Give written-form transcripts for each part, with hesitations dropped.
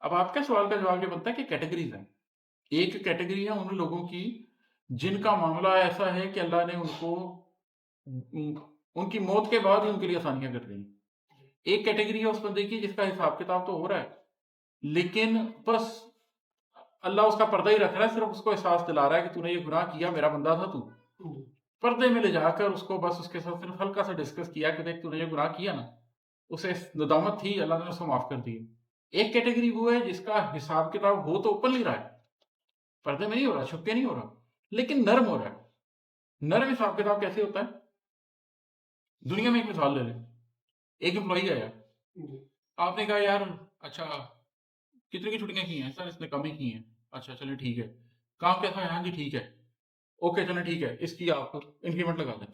اب آپ کے سوال کا جواب یہ بنتا ہے کہ کیٹیگریز ہیں. ایک کیٹیگری ہے ان لوگوں کی جن کا معاملہ ایسا ہے کہ اللہ نے ان کو ان کی موت کے بعد ہی ان کے لیے آسانیاں کر دی. ایک کیٹیگری ہے اس بندے کی جس کا حساب کتاب تو ہو رہا ہے لیکن بس اللہ اس کا پردہ ہی رکھ رہا ہے، صرف اس کو احساس دلا رہا ہے کہ تو نے یہ گناہ کیا، میرا بندہ تھا تو. پردے میں لے جا کر اس کو بس اس کے ساتھ صرف ہلکا سا ڈسکس کیا کہ دیکھ تو نے یہ گناہ کیا نا، اسے ندامت تھی، اللہ نے اس کو معاف کر دی. ایک کیٹیگری وہ ہے جس کا حساب کتاب ہو تو اوپن نہیں رہا ہے، پردے میں نہیں ہو رہا، چھپ کے نہیں ہو رہا، لیکن نرم ہو رہا ہے. نرم حساب کتاب کیسے ہوتا ہے؟ دنیا میں ایک مثال لے لیں. ایک امپلائی آیا، آپ نے کہا یار اچھا کتنے کی چھٹیاں کی ہیں؟ سر اس نے کم ہی کی ہیں. اچھا چلیں ٹھیک ہے. کام کیسا ہے؟ ہاں جی ٹھیک ہے. اوکے چلیں ٹھیک ہے، اس کی آپ انکریمنٹ لگا دیں.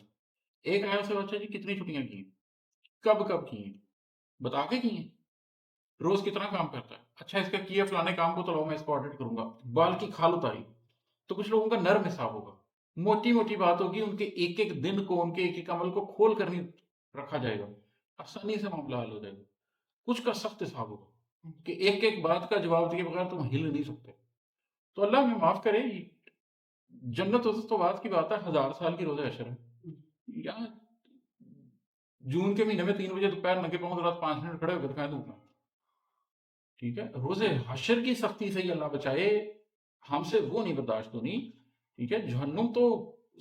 ایک آیا سے اچھا جی کتنی چھٹیاں کی ہیں؟ کب کب کی ہیں؟ بتا کے کی ہیں. روز کتنا کام کرتا ہے؟ اچھا اس کا کیا فلانے کام کو تو لاؤ میں اس کو آڈٹ کروں گا. بال کی کھال اتاری. تو کچھ لوگوں کا نرم حساب ہوگا، موٹی موٹی بات ہوگی، ان کے ایک ایک دن کو، ان کے ایک ایک عمل کو کھول کر نہیں رکھا جائے گا، آسانی سے معاملہ حل ہو جائے گا. کچھ کا سخت حساب ہوگا کہ ایک ایک بات کا جواب دیے بغیر تم ہل نہیں سکتے. تو اللہ ہمیں معاف کرے. جنت اس تو بات کی بات ہے، 1000 سال کی روزہ حشر ہے. یا جون کے مہینے میں 3 بجے دوپہر ننگے پاؤں رات 5 منٹ کھڑے ہو کے دکھائیں دوں گا. ٹھیک ہے، روزے حشر کی سختی سے ہی اللہ بچائے، ہم سے وہ نہیں برداشت ہونی. ٹھیک ہے، جہنم تو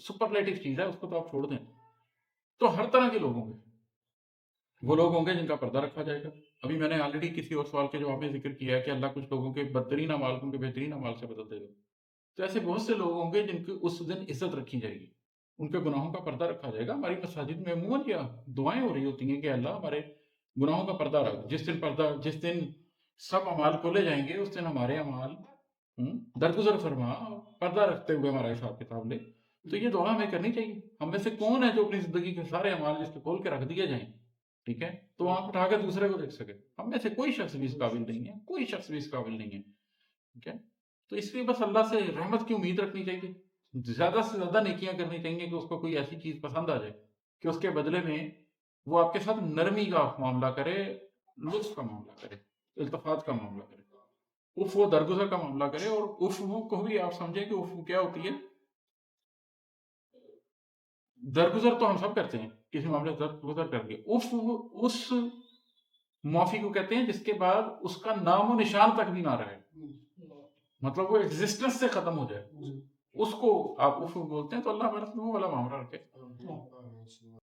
سپرلیٹو چیز ہے، اس کو تو آپ چھوڑ دیں. تو ہر طرح کے لوگ ہوں گے. وہ لوگ ہوں گے جن کا پردہ رکھا جائے گا. ابھی میں نے آلریڈی کسی اور سوال کے جواب میں ذکر کیا ہے کہ اللہ کچھ لوگوں کے بدترین اعمال کو ان کے بہترین اعمال سے بدل دے گا. تو ایسے بہت سے لوگ ہوں گے جن کی اس دن عزت رکھی جائے گی، ان کے گناہوں کا پردہ رکھا جائے گا. ہماری مساجد میں عموماً کیا دعائیں ہو رہی ہوتی ہیں کہ اللہ ہمارے گناہوں کا پردہ رکھ. جس دن سب اعمال کھولے جائیں گے اس دن ہمارے اعمال درگزر فرما، پردہ رکھتے ہوئے ہمارا حساب کتاب لے. تو یہ دعا ہمیں کرنی چاہیے. ہم میں سے کون ہے جو اپنی زندگی کے سارے اعمال جس پہ کھول کے رکھ دیے جائیں، ٹھیک ہے، تو آنکھ اٹھا کے دوسرے کو دیکھ سکے؟ ہم میں سے کوئی شخص بھی اس قابل نہیں ہے، کوئی شخص بھی اس قابل نہیں ہے. ٹھیک ہے، تو اس لیے بس اللہ سے رحمت کی امید رکھنی چاہیے، زیادہ سے زیادہ نیکیاں کرنی چاہیے کہ اس کو کوئی ایسی چیز پسند آ جائے کہ اس کے بدلے میں وہ آپ کے ساتھ نرمی کا معاملہ کرے، لطف کا معاملہ کرے، التفات کا معاملہ کرے. اف وہ درگزر کا معاملہ کرے. اور اف کو بھی آپ سمجھیں کہ اف کیا ہوتی ہے. درگزر تو ہم سب کرتے ہیں، کسی معاملے سے درگزر کر کے. اف اس معافی کو کہتے ہیں جس کے بعد اس کا نام و نشان تک بھی نہ رہے، مطلب وہ ایگزسٹنس سے ختم ہو جائے، اس کو آپ اف بولتے ہیں. تو اللہ ہمارے وہ والا معاملہ رکھے.